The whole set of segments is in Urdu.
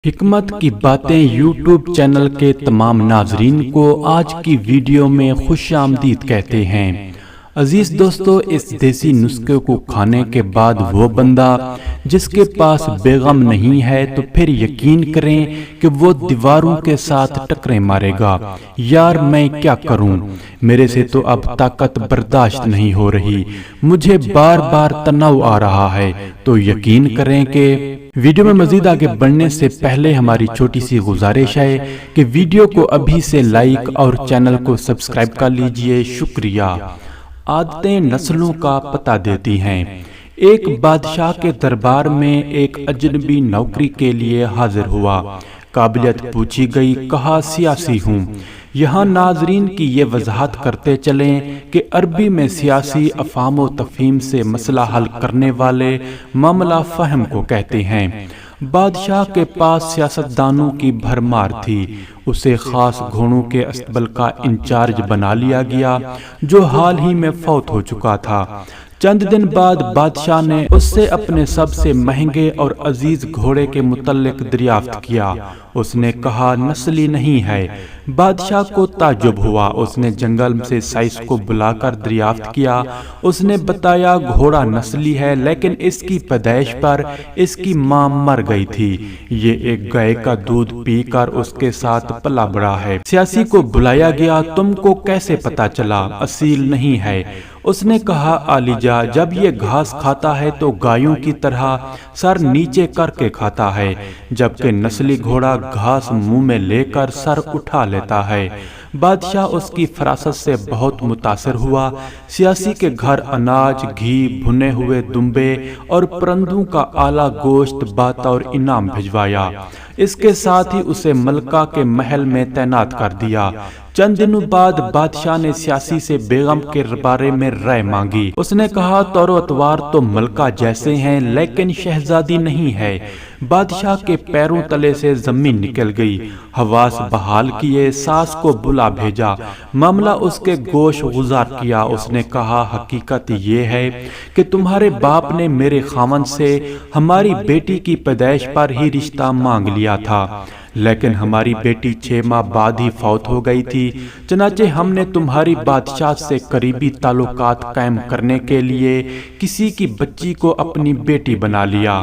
حکمت کی باتیں یوٹیوب چینل کے تمام ناظرین کو آج کی ویڈیو میں خوش آمدید کہتے ہیں۔ عزیز دوستو، اس دیسی نسخے کو کھانے کے بعد وہ بندہ جس کے پاس بیغم نہیں ہے تو پھر یقین کریں کہ وہ دیواروں کے ساتھ ٹکریں مارے گا۔ یار میں کیا کروں، میرے سے تو اب طاقت برداشت نہیں ہو رہی، مجھے بار بار تناؤ آ رہا ہے۔ تو یقین کریں کہ ویڈیو میں مزید آگے بڑھنے سے پہلے ہماری چھوٹی سی گزارش ہے کہ ویڈیو کو ابھی سے لائک اور چینل کو سبسکرائب کر لیجئے، شکریہ۔ عادتیں نسلوں کا پتہ دیتی ہیں۔ ایک بادشاہ کے دربار میں ایک اجنبی نوکری کے لیے حاضر ہوا۔ قابلیت پوچھی گئی، کہا سیاسی ہوں۔ یہاں ناظرین کی یہ وضاحت کرتے چلیں کہ عربی میں سیاسی افہام و تفہیم سے مسئلہ حل کرنے والے معاملہ فہم کو کہتے ہیں۔ بادشاہ کے پاس سیاستدانوں کی بھرمار تھی۔ اسے خاص گھوڑوں کے استبل کا انچارج بنا لیا گیا جو حال ہی میں فوت ہو چکا تھا۔ چند دن بعد بادشاہ نے اس سے اپنے سب سے مہنگے اور عزیز گھوڑے کے متعلق دریافت کیا۔ اس نے کہا نسلی نہیں ہے۔ بادشاہ کو تعجب ہوا۔ اس نے جنگل سے سائس کو بلا کر دریافت کیا۔ اس نے بتایا گھوڑا نسلی ہے، لیکن اس کی پیدائش پر اس کی ماں مر گئی تھی۔ یہ ایک گائے کا دودھ پی کر اس کے ساتھ پلا بڑھا ہے۔ سیاسی کو بلایا گیا، تم کو کیسے پتا چلا اصیل نہیں ہے؟ اس نے کہا عالیجا، جب یہ گھاس کھاتا ہے تو گایوں کی طرح سر نیچے کر کے کھاتا ہے، جبکہ نسلی گھوڑا گھاس منہ میں لے کر سر اٹھا لیتا ہے۔ بادشاہ اس کی فراست سے بہت متاثر ہوا۔ سیاسی کے گھر اناج، گھی، بھنے ہوئے دمبے اور پرندوں کا اعلیٰ گوشت بطور انعام بھجوایا۔ اس کے ساتھ ہی اسے ملکہ کے محل میں تعینات کر دیا۔ چند دنوں بعد بادشاہ نے سیاسی سے بیگم کے بارے میں رائے مانگی۔ اس نے کہا طور و اتوار تو ملکہ جیسے ہیں، لیکن شہزادی نہیں ہے۔ بادشاہ کے پیروں تلے سے زمین نکل گئی۔ حواس بحال کیے، ساس کو بلا بھیجا، معاملہ اس کے گوش گزار کیا۔ اس نے کہا حقیقت یہ ہے کہ تمہارے باپ نے میرے خاوند سے ہماری بیٹی کی پیدائش پر ہی رشتہ مانگ لیا تھا، لیکن ہماری بیٹی 6 ماہ بعد ہی فوت ہو گئی تھی۔ چنانچہ ہم نے تمہاری بادشاہ سے قریبی تعلقات قائم کرنے کے لیے کسی کی بچی کو اپنی بیٹی بنا لیا۔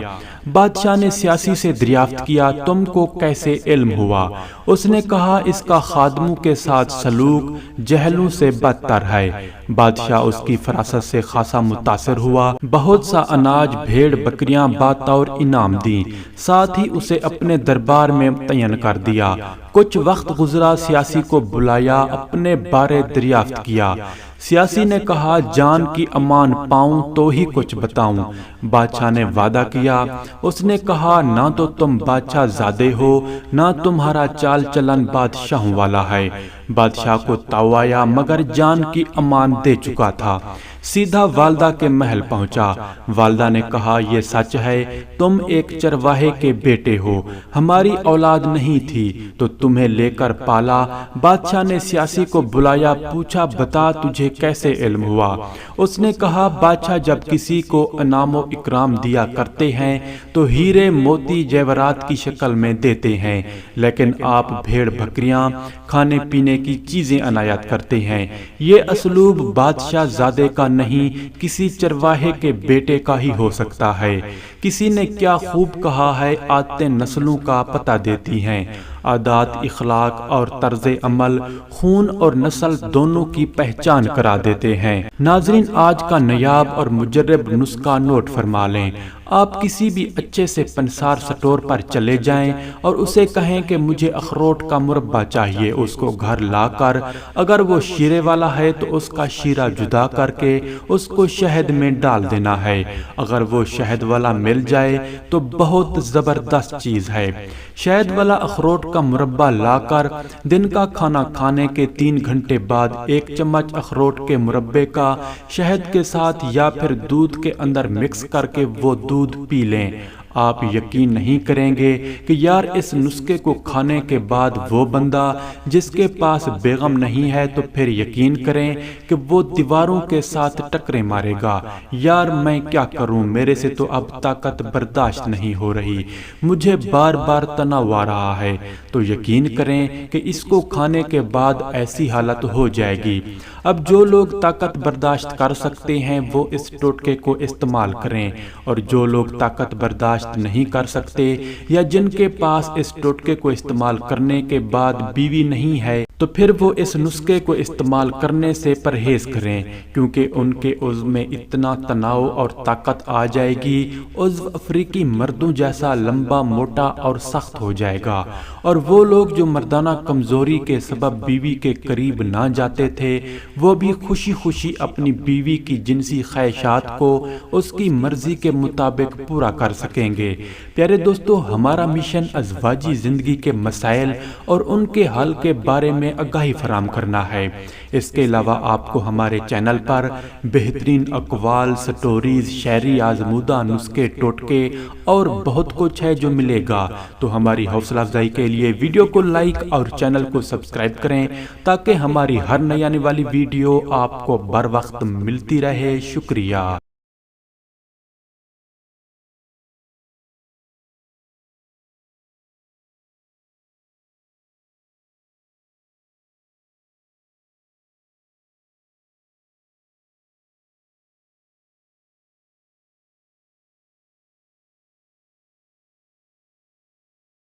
بادشاہ نے سیاسی سے دریافت کیا تم کو کیسے علم ہوا؟ اس نے کہا اس کا خادموں کے ساتھ سلوک جہلوں سے بدتر ہے۔ بادشاہ اس کی فراست سے خاصا متاثر ہوا۔ بہت سا اناج، بھیڑ بکریاں بطور انعام دیں، ساتھ ہی اسے اپنے دربار میں تعین کر دیا۔ کچھ وقت گزرا، سیاسی کو بلایا، اپنے بارے دریافت کیا۔ سیاسی نے کہا جان کی امان پاؤں تو ہی کچھ بتاؤں۔ بادشاہ نے وعدہ کیا۔ اس نے کہا نہ تو تم بادشاہ زادے ہو، نہ تمہارا چال چلن بادشاہوں والا ہے۔ بادشاہ کو تاؤ آیا، مگر جان کی امان دے چکا تھا۔ سیدھا والدہ کے محل پہنچا۔ والدہ نے کہا یہ سچ ہے، تم ایک چرواہے کے بیٹے ہو، ہماری اولاد نہیں تھی تو تمہیں لے کر پالا۔ بادشاہ نے سیاسی کو بلایا، پوچھا بتا تجھے کیسے علم ہوا؟ اس نے کہا بادشاہ جب کسی کو انعام و اکرام دیا کرتے ہیں تو ہیرے موتی جیورات کی شکل میں دیتے ہیں، لیکن آپ بھیڑ بکریاں، کھانے پینے کی چیزیں عنایت کرتے ہیں۔ یہ اسلوب بادشاہ زادے کا نہیں، کسی چرواہے کے بیٹے کا ہی ہو سکتا ہے۔ کسی نے کیا خوب کہا ہے، عادتیں نسلوں کا پتہ دیتی ہیں۔ عادات، اخلاق اور طرز عمل خون اور نسل دونوں کی پہچان کرا دیتے ہیں۔ ناظرین آج کا نایاب اور مجرب نسخہ نوٹ فرما لیں۔ آپ کسی بھی اچھے سے پنسار سٹور پر چلے جائیں اور اسے کہیں کہ مجھے اخروٹ کا مربع چاہیے۔ اس کو گھر لا کر اگر وہ شیرے والا ہے تو اس کا شیرہ جدا کر کے اس کو شہد میں ڈال دینا ہے۔ اگر وہ شہد والا مل جائے تو بہت زبردست چیز ہے۔ شہد والا اخروٹ کا مربع لا کر دن کا کھانا کھانے کے 3 گھنٹے بعد 1 چمچ اخروٹ کے مربے کا شہد کے ساتھ یا پھر دودھ کے اندر مکس کر کے وہ دودھ پی لیں۔ آپ یقین نہیں کریں گے کہ یار اس نسخے کو کھانے کے بعد وہ بندہ جس کے پاس بیگم نہیں ہے تو پھر یقین کریں کہ وہ دیواروں کے ساتھ ٹکرے مارے گا۔ یار میں کیا کروں، میرے سے تو اب طاقت برداشت نہیں ہو رہی، مجھے بار بار تناؤ آ رہا ہے۔ تو یقین کریں کہ اس کو کھانے کے بعد ایسی حالت ہو جائے گی۔ اب جو لوگ طاقت برداشت کر سکتے ہیں وہ اس ٹوٹکے کو استعمال کریں، اور جو لوگ طاقت برداشت نہیں کر سکتے یا جن کے پاس اس ٹوٹکے کو استعمال کرنے کے بعد بیوی نہیں ہے تو پھر وہ اس نسخے کو استعمال کرنے سے پرہیز کریں، کیونکہ ان کے عضو میں اتنا تناؤ اور طاقت آ جائے گی، عضو افریقی مردوں جیسا لمبا، موٹا اور سخت ہو جائے گا۔ اور وہ لوگ جو مردانہ کمزوری کے سبب بیوی کے قریب نہ جاتے تھے وہ بھی خوشی خوشی اپنی بیوی کی جنسی خواہشات کو اس کی مرضی کے مطابق پورا کر سکیں گے۔ پیارے دوستو، ہمارا مشن ازواجی زندگی کے مسائل اور ان کے حل کے بارے میں آگاہی فراہم کرنا ہے۔ اس کے علاوہ آپ کو ہمارے چینل پر بہترین اقوال، سٹوریز، شعری آزمودہ نسخے، ٹوٹکے اور بہت کچھ ہے جو ملے گا۔ تو ہماری حوصلہ افزائی کے لیے ویڈیو کو لائک اور چینل کو سبسکرائب کریں تاکہ ہماری ہر نئی آنے والی ویڈیو آپ کو بر وقت ملتی رہے۔ شکریہ۔